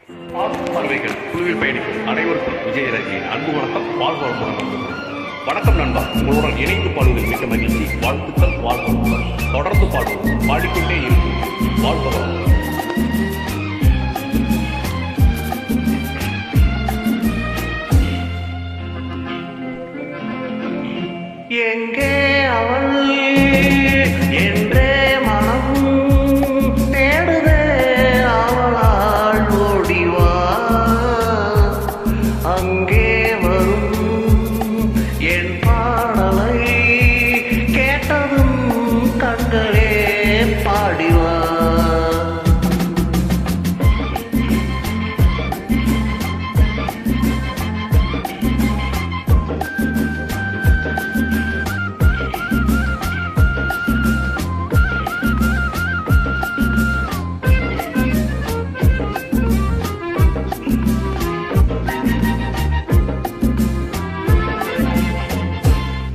பார்வைகள் குழுவில் பயணிக்கும் அனைவருக்கும் விஜயராஜியின் அன்பு வணக்கம், வாழ்வாழ்வுடன். வணக்கம் நண்பா, உங்களுடன் இணைந்து பாடுவதில் மிக்க மகிழ்ச்சி. வாழ்த்துக்கள், வாழ்வாழ்வுடன். தொடர்ந்து பாடுவோம், பாடிக்கொண்டே இருக்கும். வாழ்வாழ்வுடன். எங்கே அவள் என்றே மனம் தேடுதே, அவளால் ஓடிவா. அங்கே வரும் என் பாடலை கேட்டதும் கண்களே பாடிவா.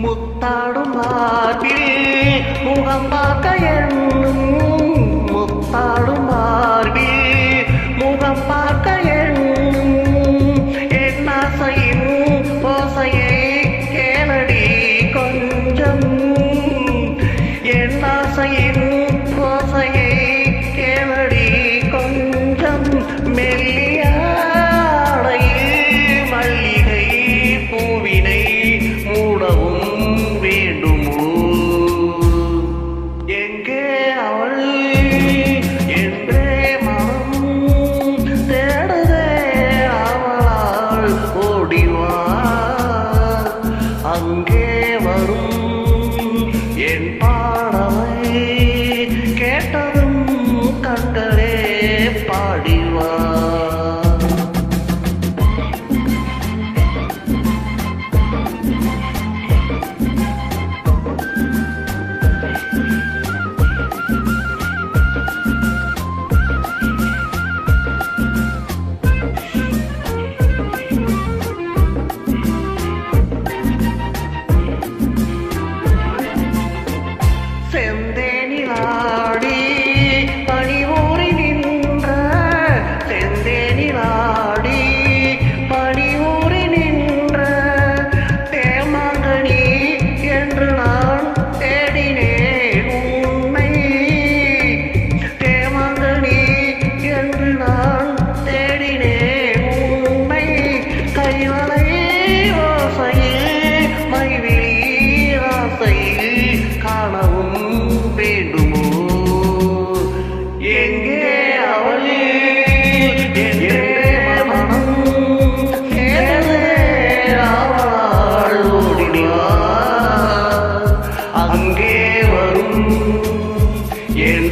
முத்தாடும் மார்பில் முகம் பார்க்க எண்ணும், முத்தாடும் மார்பில் முகம் பார்க்க எண்ணும். என் ஆசையின் ஓசையை கேளடி கொஞ்சம், என் ஆசையின் ஓசையை கேளடி கொஞ்சம். மெல்லிய ஆடையில் மல்லிகை பூவினை மூடவும் வேண்டுமோ? எங்கே அவள் என்றே மனம் தேடுதே, அவளால் ஓடிவா. அங்கே வரும் என் பாடலை கேட்டதும் கண்களே பாடிவா. செந்தேனிலாடி பனியூறி நின்ற, செந்தேனிலாடி பனியூறி நின்ற தேமாங்கனி என்று நான் தேடினேன் உன்னை. தேமாங்கனி என்று நான் தேடினேன் உன்னை. கைவளை ஓசையில் மைவிழி ஆசையில் காணவும் வேண்டுமோ? எங்கே அவள் என்றே மனம் தேடுதே, அவளால் ஓடிவா. அங்கே வரும் என்